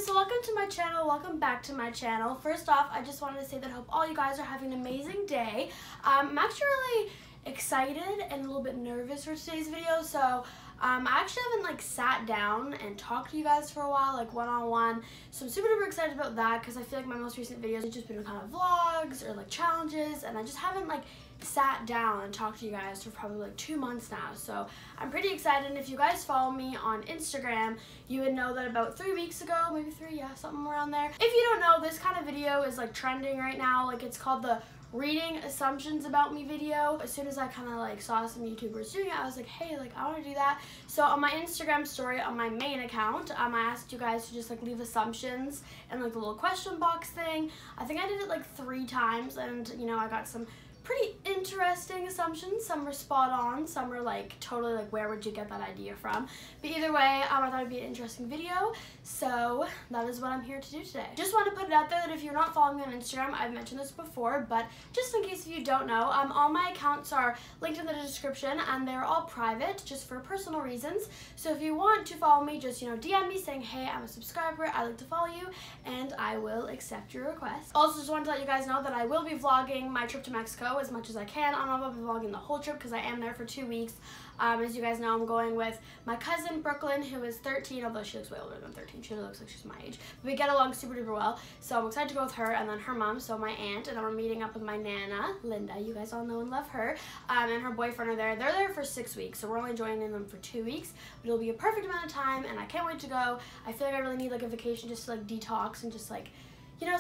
guys, so welcome to my channel, welcome back to my channel. First off, I just wanted to say that I hope all you guys are having an amazing day. I'm actually really excited and a little bit nervous for today's video, so I actually haven't sat down and talked to you guys for a while, one-on-one, so I'm super duper excited about that because I feel like my most recent videos have just been kind of vlogs or challenges, and I just haven't sat down and talked to you guys for probably 2 months now. So I'm pretty excited, and if you guys follow me on Instagram, you would know that about 3 weeks ago, maybe 3, yeah, something around there. If you don't know, this kind of video is trending right now. It's called the reading assumptions about me video. As soon as I kind of saw some YouTubers doing it, I was like, hey, I want to do that. So on my Instagram story, on my main account, I asked you guys to just leave assumptions and the little question box thing. I think I did it 3 times, and I got some pretty interesting assumptions. Some were spot on, some were totally where would you get that idea from? But either way, I thought it'd be an interesting video, so that is what I'm here to do today. Just want to put it out there that if you're not following me on Instagram, I've mentioned this before, but just in case if you don't know, all my accounts are linked in the description, and they're all private, just for personal reasons. So if you want to follow me, just DM me saying, hey, I'm a subscriber, I'd like to follow you, and I will accept your request. Also, just wanted to let you guys know that I will be vlogging my trip to Mexico as much as I can. I'm not going to be vlogging the whole trip because I am there for 2 weeks. As you guys know, I'm going with my cousin Brooklyn, who is 13, although she looks way older than 13. She looks like she's my age. But we get along super duper well, so I'm excited to go with her, and then her mom, so my aunt, and then we're meeting up with my Nana, Linda. You guys all know and love her, and her boyfriend are there. They're there for 6 weeks, so we're only joining them for 2 weeks, but it'll be a perfect amount of time, and I can't wait to go. I feel like I really need a vacation just to detox and just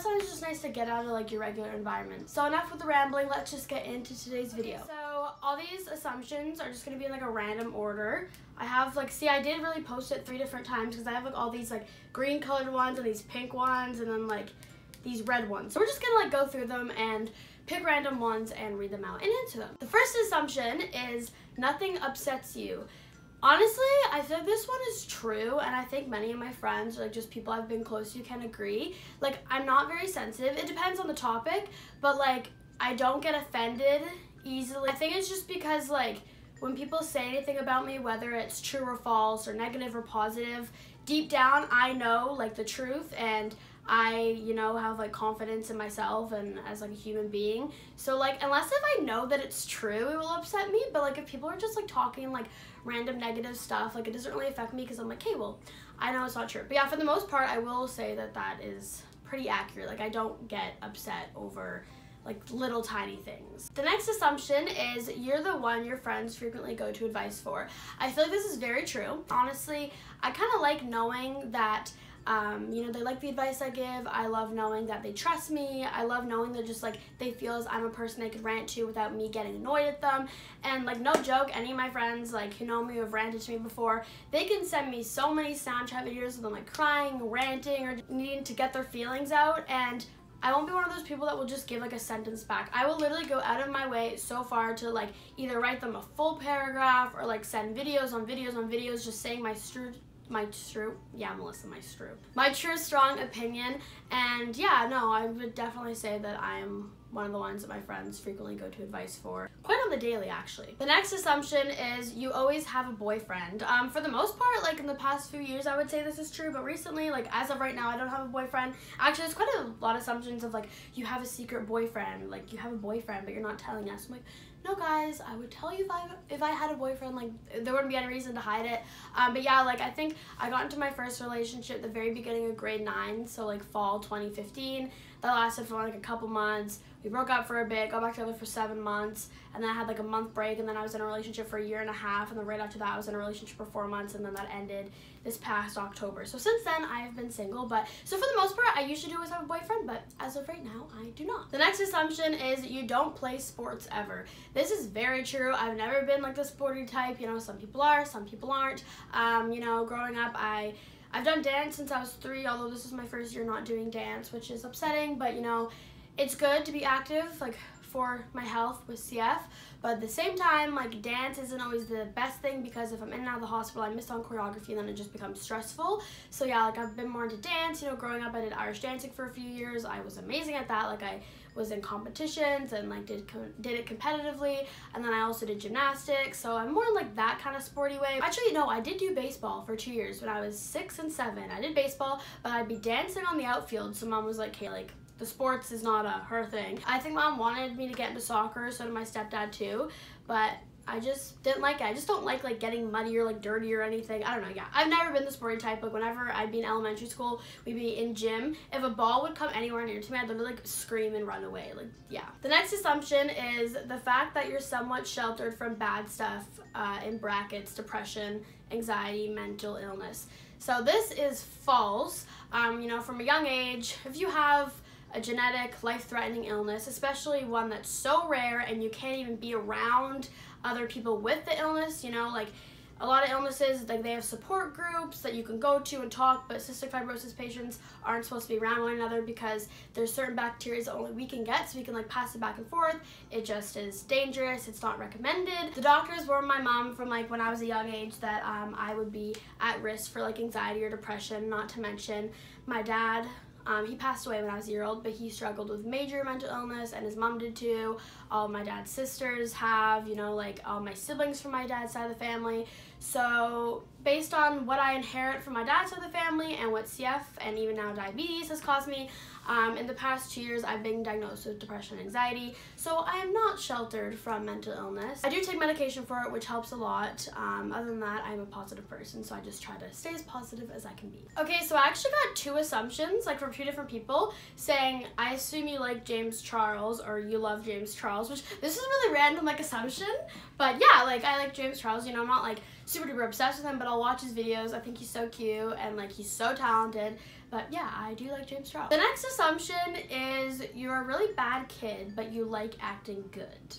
sometimes it's just nice to get out of your regular environment. So enough with the rambling, let's just get into today's video. Okay, so all these assumptions are just gonna be in a random order. I have see, I did really post it 3 different times because I have all these green colored ones and these pink ones and then these red ones. So we're just gonna go through them and pick random ones and read them out and answer them. The first assumption is nothing upsets you. Honestly, I feel like this one is true, and I think many of my friends, or just people I've been close to, can agree. I'm not very sensitive. It depends on the topic, but I don't get offended easily. I think it's just because when people say anything about me, whether it's true or false, or negative or positive, deep down I know the truth, and I, have confidence in myself and as a human being. So unless if I know that it's true, it will upset me. But if people are just talking random negative stuff, it doesn't really affect me because I'm hey, well, I know it's not true. But yeah, for the most part, I will say that that is pretty accurate. I don't get upset over little tiny things. The next assumption is you're the one your friends frequently go to advice for. I feel like this is very true. Honestly, I kind of like knowing that they like the advice I give. I love knowing that they trust me. I love knowing that just they feel as I'm a person they could rant to without me getting annoyed at them. And no joke, any of my friends who know me, who have ranted to me before, they can send me so many Snapchat videos of them crying, ranting, or needing to get their feelings out, and I won't be one of those people that will just give a sentence back. I will literally go out of my way so far to either write them a full paragraph or send videos on videos on videos just saying my true strong opinion. And yeah, no, I would definitely say that I'm one of the ones that my friends frequently go to advice for, quite on the daily actually. The next assumption is you always have a boyfriend. For the most part, in the past few years, I would say this is true, but recently, as of right now, I don't have a boyfriend. Actually, there's quite a lot of assumptions of you have a secret boyfriend, you have a boyfriend but you're not telling us. I'm no guys, I would tell you if I had a boyfriend, there wouldn't be any reason to hide it. But yeah, I think I got into my first relationship at the very beginning of grade 9, so fall 2015. That lasted for a couple months. We broke up for a bit, got back together for 7 months, and then I had a month break, and then I was in a relationship for 1.5 years, and then right after that I was in a relationship for 4 months, and then that ended this past October. So since then I have been single, but so for the most part I usually do always have a boyfriend, but as of right now I do not. The next assumption is you don't play sports ever. This is very true. I've never been the sporty type. Some people are, some people aren't. Growing up I've done dance since I was 3, although this is my first year not doing dance, which is upsetting, but it's good to be active for my health with CF, but at the same time, like, dance isn't always the best thing because if I'm in and out of the hospital, I miss on choreography and then it just becomes stressful. So yeah, like, I've been more into dance. You know, growing up I did Irish dancing for a few years. I was amazing at that. Like, I was in competitions and like did it competitively, and then I also did gymnastics, so I'm more like that kind of sporty way. Actually, no, I did do baseball for 2 years when I was 6 and 7. I did baseball, but I'd be dancing on the outfield, so mom was like, hey, like, the sports is not her thing. I think mom wanted me to get into soccer, so did my stepdad too, but I just didn't like it. I just don't like getting muddy or like dirty or anything. I don't know, yeah. I've never been the sporty type. Like, whenever I'd be in elementary school, we'd be in gym. If a ball would come anywhere near to me, I'd literally like scream and run away. Like, yeah. The next assumption is the fact that you're somewhat sheltered from bad stuff, in brackets, depression, anxiety, mental illness. So this is false. You know, from a young age, if you have a genetic, life-threatening illness, especially one that's so rare and you can't even be around other people with the illness, you know, like a lot of illnesses, like they have support groups that you can go to and talk, but cystic fibrosis patients aren't supposed to be around one another because there's certain bacteria that only we can get, so we can like pass it back and forth. It just is dangerous. It's not recommended. The doctors warned my mom from like when I was a young age that I would be at risk for like anxiety or depression, not to mention my dad. He passed away when I was a year old, but he struggled with major mental illness, and his mom did too. All my dad's sisters have, you know, like all my siblings from my dad's side of the family. So based on what I inherit from my dad's side of the family and what CF and even now diabetes has caused me, in the past 2 years I've been diagnosed with depression and anxiety, so I am not sheltered from mental illness. I do take medication for it, which helps a lot. Other than that, I'm a positive person, so I just try to stay as positive as I can be. Okay, so I actually got 2 assumptions, like from 2 different people, saying, I assume you like James Charles, or you love James Charles, which this is a really random like assumption, but yeah, like I like James Charles. You know, I'm not like super duper obsessed with him, but I'll watch his videos. I think he's so cute and like he's so talented. But yeah, I do like James Charles. The next assumption is you're a really bad kid, but you like acting good.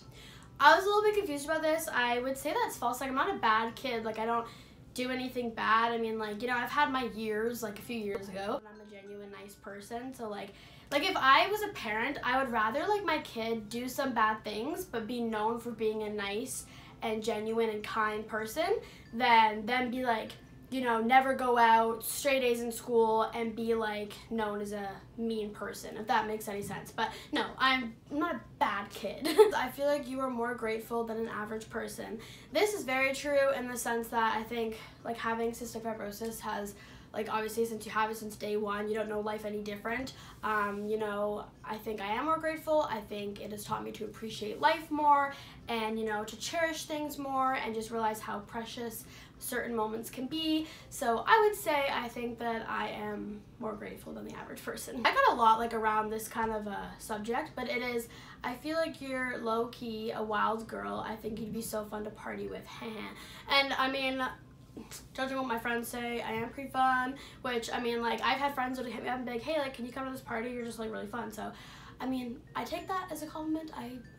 I was a little bit confused about this. I would say that's false. Like, I'm not a bad kid. Like, I don't do anything bad. I mean, like, you know, I've had my years, like a few years ago, and I'm a genuine nice person. So like if I was a parent, I would rather like my kid do some bad things, but be known for being a nice and genuine and kind person than them be like, you know, never go out, straight A's in school, and be like known as a mean person, if that makes any sense. But no, I'm not a bad kid. I feel like you are more grateful than an average person. This is very true in the sense that I think like having cystic fibrosis has, like, obviously since you have it since day one, you don't know life any different. You know, I think I am more grateful. I think it has taught me to appreciate life more and, you know, to cherish things more and just realize how precious certain moments can be. So I would say I think that I am more grateful than the average person. I got a lot like around this kind of a subject, but it is, I feel like you're low-key a wild girl. I think you'd be so fun to party with. And I mean, judging what my friends say, I am pretty fun, which, I mean, like, I've had friends that hit me up and be like, hey, like, can you come to this party? You're just, like, really fun. So, I mean, I take that as a compliment.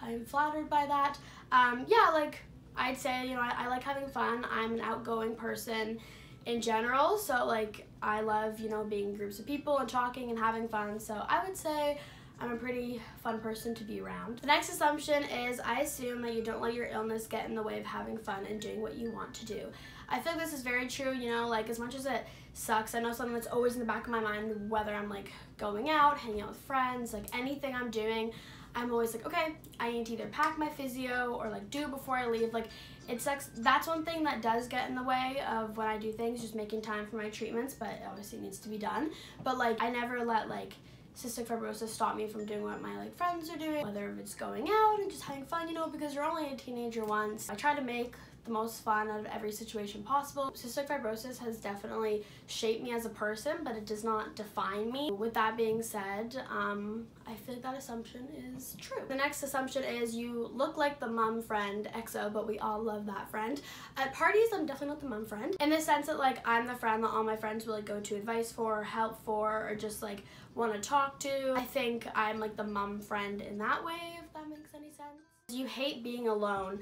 I'm flattered by that. Yeah, like, I'd say, you know, I like having fun. I'm an outgoing person in general, so, like, I love, you know, being in groups of people and talking and having fun. So, I would say I'm a pretty fun person to be around. The next assumption is I assume that you don't let your illness get in the way of having fun and doing what you want to do. I feel like this is very true, you know, like as much as it sucks, I know something that's always in the back of my mind, whether I'm like going out, hanging out with friends, like anything I'm doing, I'm always like, okay, I need to either pack my physio or like do it before I leave. Like, it sucks. That's one thing that does get in the way of when I do things, just making time for my treatments, but it obviously needs to be done. But like, I never let like cystic fibrosis stop me from doing what my like friends are doing, whether it's going out and just having fun, you know, because you're only a teenager once. I try to make the most fun out of every situation possible. Cystic fibrosis has definitely shaped me as a person, but it does not define me. With that being said, I feel like that assumption is true. The next assumption is you look like the mom friend, XO, but we all love that friend. At parties, I'm definitely not the mom friend, in the sense that like I'm the friend that all my friends will like go to advice for, or help for, or just like want to talk to. I think I'm like the mom friend in that way, if that makes any sense. You hate being alone.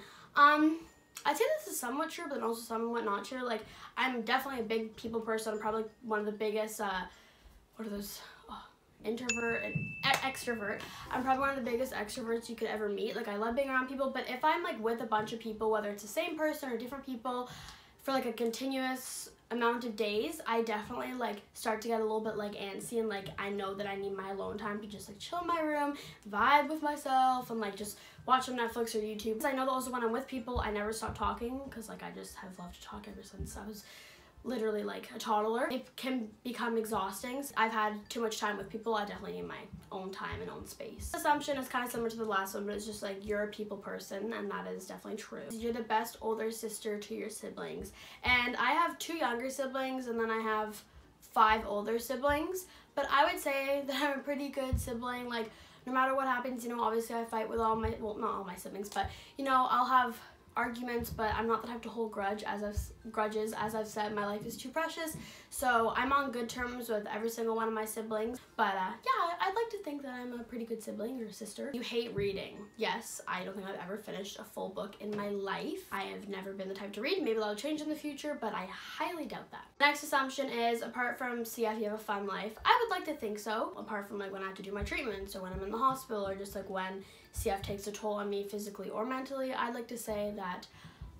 I'd say this is somewhat true, but also somewhat not true. Like, I'm definitely a big people person. I'm probably one of the biggest, what are those? Oh, introvert and extrovert. I'm probably one of the biggest extroverts you could ever meet. Like, I love being around people, but if I'm like with a bunch of people, whether it's the same person or different people, for like a continuous amount of days, I definitely like start to get a little bit like antsy, and like I know that I need my alone time to just like chill in my room, vibe with myself, and like just watch some Netflix or YouTube. Because I know that also when I'm with people, I never stop talking, because like I just have loved to talk ever since I was literally like a toddler. It can become exhausting. I've had too much time with people. I definitely need my own time and own space. The assumption is kind of similar to the last one, but it's just like you're a people person, and that is definitely true. You're the best older sister to your siblings. And I have 2 younger siblings, and then I have 5 older siblings, but I would say that I'm a pretty good sibling. Like, no matter what happens, you know, obviously I fight with all my, well, not all my siblings, but you know, I'll have arguments, but I'm not the type to hold grudges. As I've said, my life is too precious, so I'm on good terms with every single one of my siblings. But yeah, I'd like to think that I'm a pretty good sibling or sister. You hate reading. Yes, I don't think I've ever finished a full book in my life. I have never been the type to read. Maybe that'll change in the future, but I highly doubt that. Next assumption is, apart from CF, you have a fun life. I would like to think so, apart from like when I have to do my treatments, or when I'm in the hospital, or just like when CF takes a toll on me physically or mentally. I'd like to say that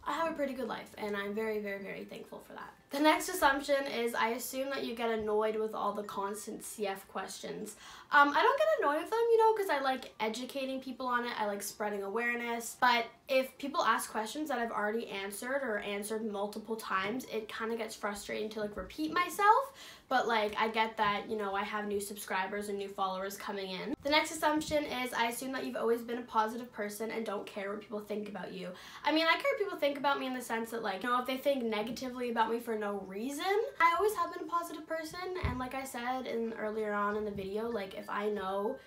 I have a pretty good life, and I'm very, very, very thankful for that. The next assumption is, I assume that you get annoyed with all the constant CF questions. I don't get annoyed with them, you know, because I like educating people on it. I like spreading awareness. But if people ask questions that I've already answered or answered multiple times, it kind of gets frustrating to like repeat myself. But like, I get that, you know, I have new subscribers and new followers coming in. The next assumption is, I assume that you've always been a positive person and don't care what people think about you. I mean, I care what people think about me in the sense that, like, you know, if they think negatively about me for no reason, I always have been a positive person. And like I said earlier on in the video, like, if I know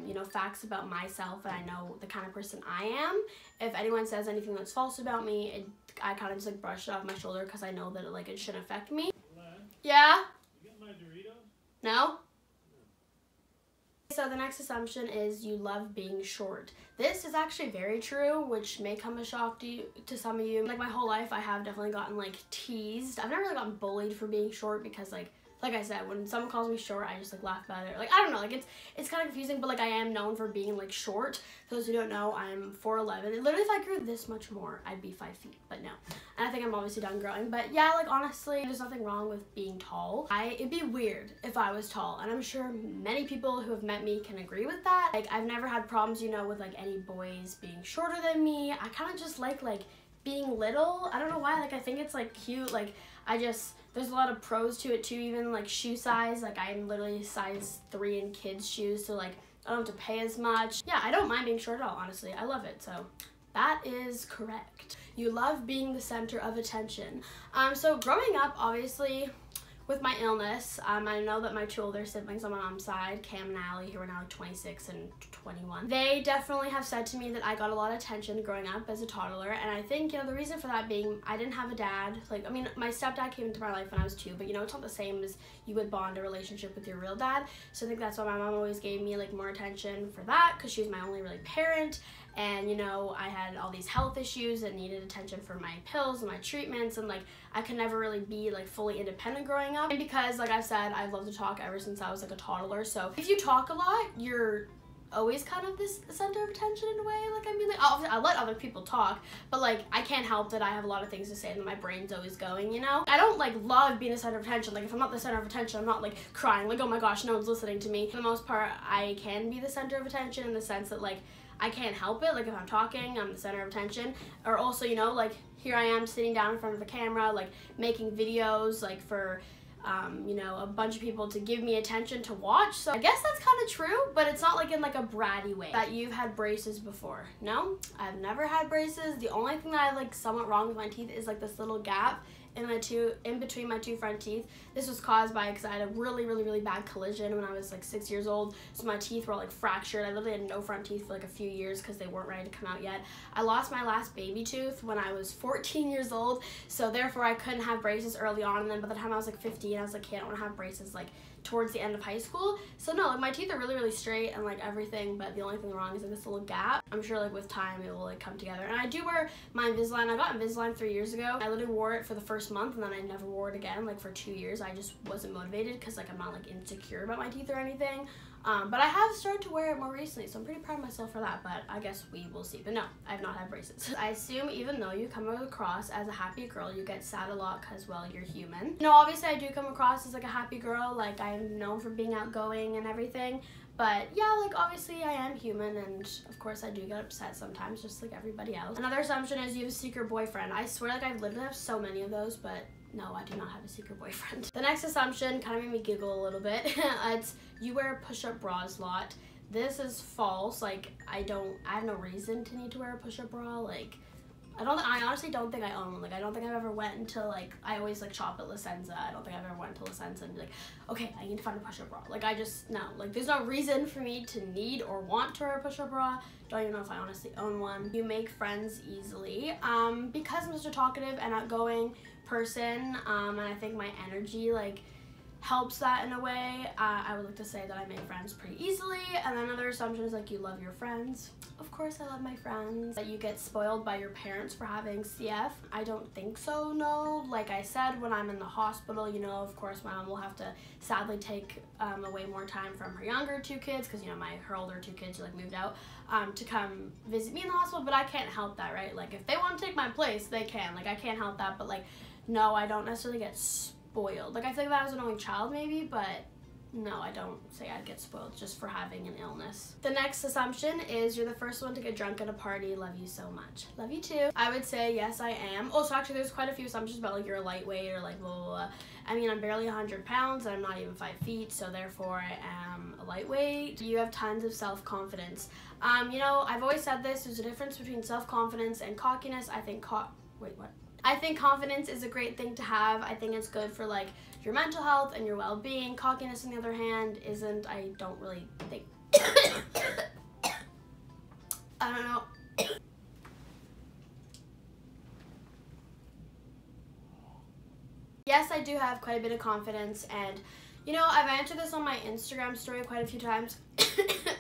you know, facts about myself, and I know the kind of person I am, if anyone says anything that's false about me, I kind of just like brush it off my shoulder, because I know that it shouldn't affect me. Yeah? You get my Doritos? No? So the next assumption is, you love being short. This is actually very true, which may come as a shock to some of you. Like, my whole life I have definitely gotten like teased. I've never really gotten bullied for being short, because like I said, when someone calls me short, I just like laugh about it. Like, I don't know, like it's kind of confusing, but like I am known for being like short. For those who don't know, I'm 4'11". Literally, if I grew this much more, I'd be 5 feet, but no. And I think I'm obviously done growing. But yeah, like honestly, there's nothing wrong with being tall. It'd be weird if I was tall, and I'm sure many people who have met me can agree with that. Like, I've never had problems, you know, with like any boys being shorter than me. I kind of just like being little. I don't know why, like I think it's like cute. Like, there's a lot of pros to it too, even like shoe size. Like, I'm literally size 3 in kids shoes, so like I don't have to pay as much. Yeah, I don't mind being short at all, honestly. I love it, so that is correct. You love being the center of attention. So growing up, obviously, with my illness, I know that my 2 older siblings on my mom's side, Cam and Allie, who are now like 26 and 21, they definitely have said to me that I got a lot of attention growing up as a toddler. And I think, you know, the reason for that being, I didn't have a dad. Like, I mean, my stepdad came into my life when I was 2, but you know, it's not the same as you would bond a relationship with your real dad. So I think that's why my mom always gave me like more attention for that, because she was my only really parent. And you know, I had all these health issues and needed attention for my pills and my treatments, and like I could never really be like fully independent growing up. And because, like I've said, I've loved to talk ever since I was like a toddler. So if you talk a lot, you're always kind of this center of attention in a way. Like, I mean, like, I let other people talk, but like I can't help that I have a lot of things to say and my brain's always going, you know? I don't like love being the center of attention. Like, if I'm not the center of attention, I'm not like crying like, oh my gosh, no one's listening to me. For the most part, I can be the center of attention in the sense that like I can't help it. Like, if I'm talking, I'm the center of attention. Or also, you know, like here I am sitting down in front of the camera, like making videos like for you know, a bunch of people to give me attention to watch. So I guess that's kind of true, but it's not like in like a bratty way. That you've had braces before. No, I've never had braces. The only thing that I have like somewhat wrong with my teeth is like this little gap in between my 2 front teeth. This was caused by, because I had a really bad collision when I was like 6 years old, so my teeth were like fractured. I literally had no front teeth for like a few years because they weren't ready to come out yet. I lost my last baby tooth when I was 14 years old, so therefore I couldn't have braces early on, and then by the time I was like 15, I was like, okay, I don't want to have braces like towards the end of high school. So no, like my teeth are really straight and like everything, but the only thing wrong is like this little gap. I'm sure like with time it will like come together. And I do wear my Invisalign. I got Invisalign 3 years ago. I literally wore it for the first first month, and then I never wore it again, like for 2 years. I just wasn't motivated because like I'm not like insecure about my teeth or anything. But I have started to wear it more recently, so I'm pretty proud of myself for that, but I guess we will see. But no, I have not had braces. I assume even though you come across as a happy girl, you get sad a lot because, well, you're human. You know, obviously I do come across as like a happy girl, like I'm known for being outgoing and everything, but yeah, like obviously I am human, and of course I do get upset sometimes, just like everybody else. Another assumption is you have a secret boyfriend. I swear, like I've literally have so many of those, but no, I do not have a secret boyfriend. The next assumption kind of made me giggle a little bit. It's you wear push-up bras a lot. This is false. Like I have no reason to need to wear a push-up bra. Like I honestly don't think I own one. Like I don't think I've ever went into like, I always like shop at La Senza. I don't think I've ever went to La Senza and be like, okay, I need to find a push-up bra. Like I just, no, like there's no reason for me to need or want to wear a push-up bra. Don't even know if I honestly own one. You make friends easily. Because I'm such a talkative and outgoing person, and I think my energy like helps that in a way, I would like to say that I make friends pretty easily. And then another assumption is like you love your friends. Of course I love my friends. That you get spoiled by your parents for having CF. I don't think so, no. Like I said, when I'm in the hospital, you know, of course my mom will have to sadly take away more time from her younger 2 kids, because you know her older 2 kids are like moved out, to come visit me in the hospital, but I can't help that, right? Like if they want to take my place, they can. Like I can't help that, but like no, I don't necessarily get spoiled. Like I think that I was an only child maybe, but no, I don't say I'd get spoiled just for having an illness. The next assumption is you're the first one to get drunk at a party. Love you so much. Love you too. I would say yes, I am. Also, actually, there's quite a few assumptions about like you're a lightweight or like blah, blah, blah. I mean, I'm barely 100 pounds and I'm not even 5 feet, so therefore I am a lightweight. You have tons of self-confidence. You know, I've always said this, there's a difference between self-confidence and cockiness. I think I think confidence is a great thing to have. I think it's good for like your mental health and your well-being. Cockiness, on the other hand, isn't. I don't really think. I don't know. Yes, I do have quite a bit of confidence, and you know, I've answered this on my Instagram story quite a few times.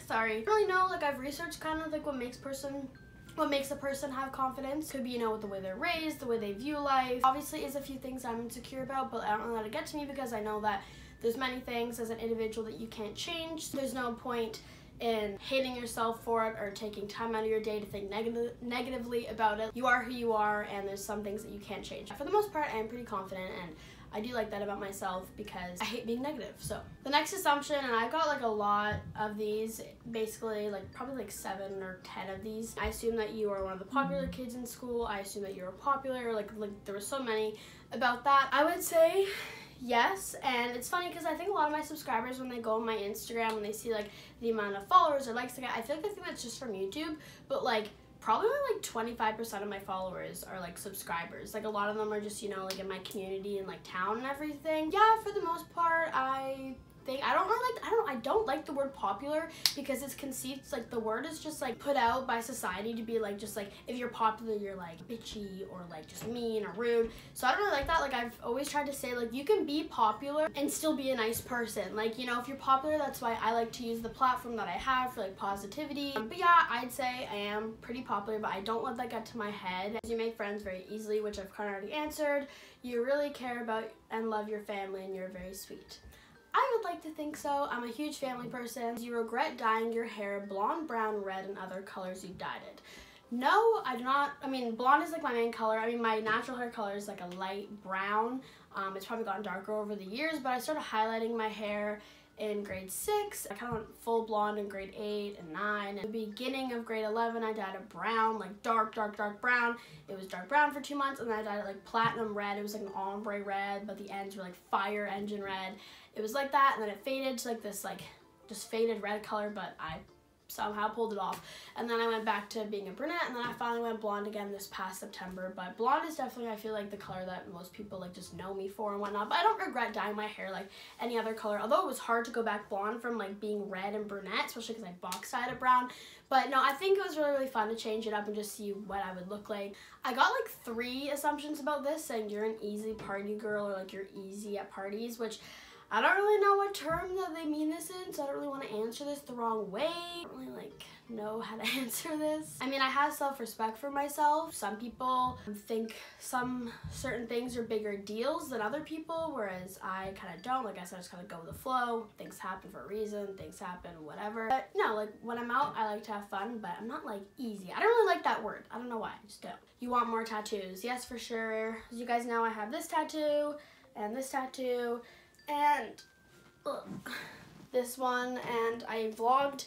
Sorry. I don't really know, like I've researched kind of like what makes a person have confidence. Could be, you know, with the way they're raised, the way they view life. Obviously is a few things I'm insecure about, but I don't know how to get to me because I know that there's many things as an individual that you can't change. There's no point in hating yourself for it or taking time out of your day to think negatively about it. You are who you are, and there's some things that you can't change. For the most part, I am pretty confident, and I do like that about myself because I hate being negative. So the next assumption, and I got like a lot of these, basically like probably like 7 or 10 of these. I assume that you are one of the popular kids in school. I assume that you're popular, like there were so many about that. I would say yes, and it's funny because I think a lot of my subscribers, when they go on my Instagram and they see like the amount of followers or likes I get, I feel like they think that's just from YouTube, but like probably like 25% of my followers are like subscribers. Like a lot of them are just, you know, like in my community and like town and everything. Yeah, for the most part, I think I don't like the word popular because it's conceived like the word is just like put out by society to be like just like if you're popular you're like bitchy or like just mean or rude. So I don't really like that. Like I've always tried to say like you can be popular and still be a nice person. Like, you know, if you're popular, that's why I like to use the platform that I have for like positivity. But yeah, I'd say I am pretty popular, but I don't let that get to my head. You make friends very easily, which I've kind of already answered. You really care about and love your family, and you're very sweet. I would like to think so. I'm a huge family person. Do you regret dyeing your hair blonde, brown, red, and other colors you dyed it? No, I do not. I mean, blonde is like my main color. I mean, my natural hair color is like a light brown. It's probably gotten darker over the years, but I started highlighting my hair in grade 6. I kind of went full blonde in grade 8 and 9. At the beginning of grade 11, I dyed it brown, like dark brown. It was dark brown for 2 months, and then I dyed it like platinum red. It was like an ombre red, but the ends were like fire engine red. It was like that, and then it faded to like this like just faded red color, but I somehow pulled it off. And then I went back to being a brunette, and then I finally went blonde again this past September. But blonde is definitely, I feel like, the color that most people like just know me for and whatnot. But I don't regret dyeing my hair like any other color, although it was hard to go back blonde from like being red and brunette, especially because I box dyed it brown. But no, I think it was really fun to change it up and just see what I would look like. I got like 3 assumptions about this, saying you're an easy party girl or like you're easy at parties, which I don't really know what term that they mean this in, so I don't really want to answer this the wrong way. I don't really like know how to answer this. I mean, I have self-respect for myself. Some people think some certain things are bigger deals than other people, whereas I kind of don't. Like I said, I just kind of go with the flow. Things happen for a reason, things happen, whatever. But no, like when I'm out, I like to have fun, but I'm not like easy. I don't really like that word. I don't know why, I just don't. You want more tattoos? Yes, for sure. As you guys know, I have this tattoo and this tattoo and this one, and I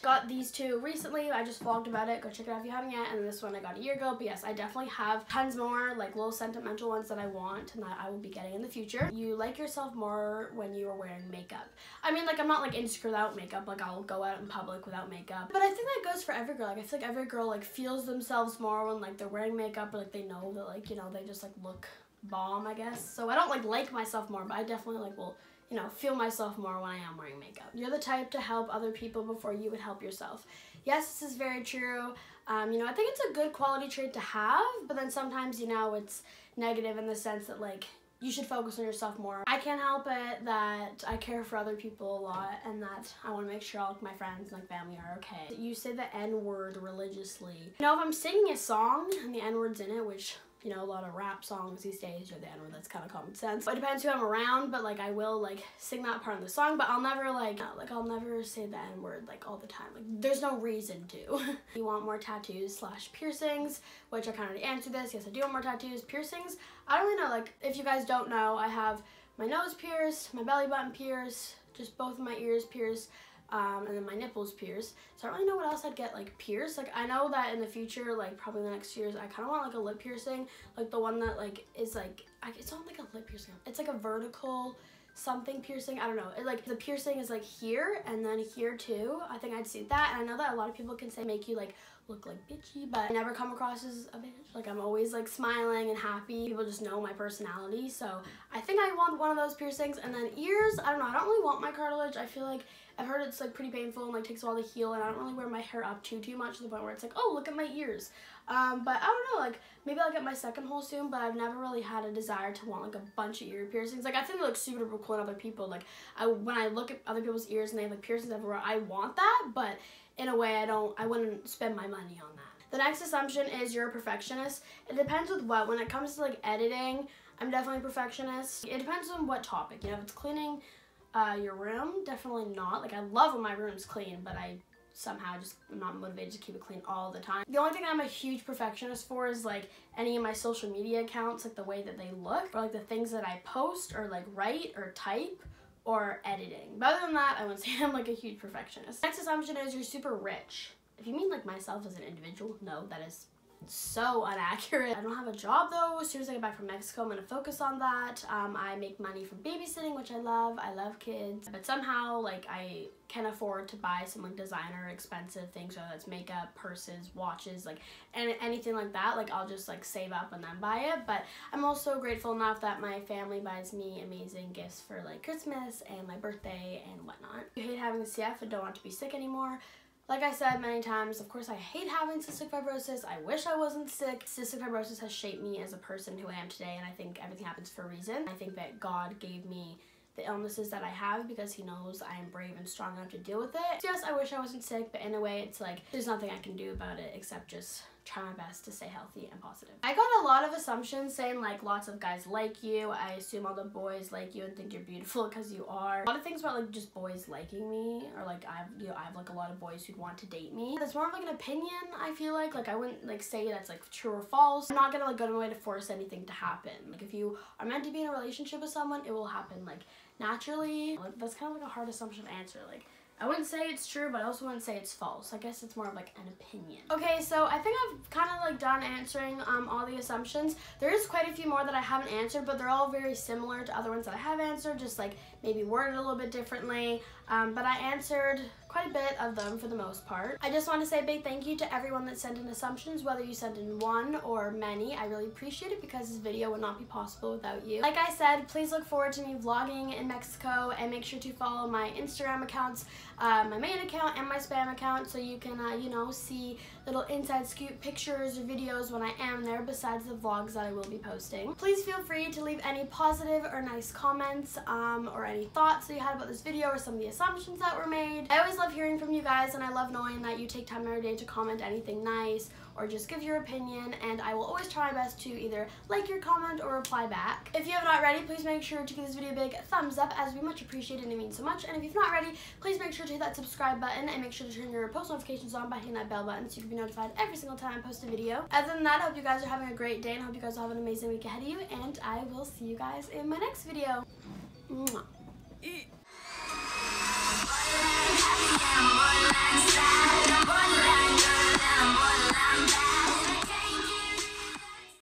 got these two recently. I just vlogged about it. Go check it out if you haven't yet. And this one I got a year ago. But yes, I definitely have tons more like little sentimental ones that I want and that I will be getting in the future. You like yourself more when you are wearing makeup. I mean, like I'm not like insecure without makeup. Like I'll go out in public without makeup. But I think that goes for every girl. Like I feel like every girl like feels themselves more when like they're wearing makeup, or like they know that like, you know, they just like look bomb, I guess. So I don't like myself more, but I definitely like will, you know, feel myself more when I am wearing makeup. You're the type to help other people before you would help yourself. Yes, this is very true. You know, I think it's a good quality trait to have, but then sometimes, you know, it's negative in the sense that like you should focus on yourself more. I can't help it that I care for other people a lot and that I want to make sure all of my friends and like family are okay. You say the N-word religiously. You know, if I'm singing a song and the N-word's in it, which, you know, a lot of rap songs these days are the N-word, that's kind of common sense. But it depends who I'm around, but like I will like sing that part of the song, but I'll never like I'll never say the N-word like all the time. Like there's no reason to. You want more tattoos / piercings, which I kind of already answered this. Yes, I do want more tattoos. Piercings, I don't really know. Like if you guys don't know, I have my nose pierced, my belly button pierced, just both of my ears pierced, and then my nipples pierced. So I don't really know what else I'd get like pierced. Like I know that in the future, like probably in the next years, I kind of want like a lip piercing, like the one that like is like, it's not like a lip piercing, it's like a vertical something piercing. I don't know. It, like the piercing is like here and then here too. I think I'd see that, and I know that a lot of people can say make you like look like bitchy, but I never come across as a bitch. Like I'm always like smiling and happy. People just know my personality, so I think I want one of those piercings. And then ears, I don't know, I don't really want my cartilage. I feel like I've heard it's like pretty painful and like takes a while to heal, and I don't really wear my hair up too much to the point where it's like, oh, look at my ears. But I don't know, like maybe I'll get my second hole soon, but I've never really had a desire to want like a bunch of ear piercings. Like I think they look super cool on other people. Like when I look at other people's ears and they have like piercings everywhere, I want that, but in a way I wouldn't spend my money on that. The next assumption is you're a perfectionist. It depends with what. When it comes to like editing, I'm definitely a perfectionist. It depends on what topic. You know, if it's cleaning your room, definitely not. Like I love when my room's clean, but I somehow just am not motivated to keep it clean all the time. The only thing I'm a huge perfectionist for is like any of my social media accounts, like the way that they look, or like the things that I post or like write or type or editing. But other than that, I wouldn't say I'm like a huge perfectionist. Next assumption is you're super rich. If you mean like myself as an individual, no, that is so inaccurate. I don't have a job though. As soon as I get back from Mexico, I'm gonna focus on that. I make money from babysitting, which I love. I love kids, but somehow like I can afford to buy some like designer expensive things, whether that's makeup, purses, watches, like anything like that. Like I'll just like save up and then buy it. But I'm also grateful enough that my family buys me amazing gifts for like Christmas and my birthday and whatnot. I hate having CF and don't want to be sick anymore. Like I said many times, of course I hate having cystic fibrosis. I wish I wasn't sick. Cystic fibrosis has shaped me as a person who I am today, and I think everything happens for a reason. I think that God gave me the illnesses that I have because he knows I am brave and strong enough to deal with it. So yes, I wish I wasn't sick, but in a way it's like there's nothing I can do about it except just try my best to stay healthy and positive. I got a lot of assumptions saying like lots of guys like you. I assume all the boys like you and think you're beautiful because you are. A lot of things about like just boys liking me, or like I have like a lot of boys who'd want to date me. That's more of like an opinion, I feel like. Like I wouldn't like say that's like true or false. I'm not gonna like go to my way to force anything to happen. Like if you are meant to be in a relationship with someone, it will happen like naturally. Like that's kind of like a hard assumption to answer. Like I wouldn't say it's true, but I also wouldn't say it's false. I guess it's more of like an opinion. Okay, so I think I've kind of like done answering all the assumptions. There is quite a few more that I haven't answered, but they're all very similar to other ones that I have answered, just like maybe worded a little bit differently. But I answered quite a bit of them for the most part. I just want to say a big thank you to everyone that sent in assumptions, whether you sent in one or many. I really appreciate it because this video would not be possible without you. Like I said, please look forward to me vlogging in Mexico, and make sure to follow my Instagram accounts. my main account and my spam account, so you can, you know, see little inside scoop pictures or videos when I am there besides the vlogs that I will be posting. Please feel free to leave any positive or nice comments or any thoughts that you had about this video or some of the assumptions that were made. I always love hearing from you guys, and I love knowing that you take time every day to comment anything nice or just give your opinion, and I will always try my best to either like your comment or reply back. If you have not already, please make sure to give this video a big thumbs up, as we much appreciate it and it means so much. And if you've not already, please make sure to hit that subscribe button and make sure to turn your post notifications on by hitting that bell button so you can be notified every single time I post a video. Other than that, I hope you guys are having a great day and I hope you guys will have an amazing week ahead of you, and I will see you guys in my next video. Mwah.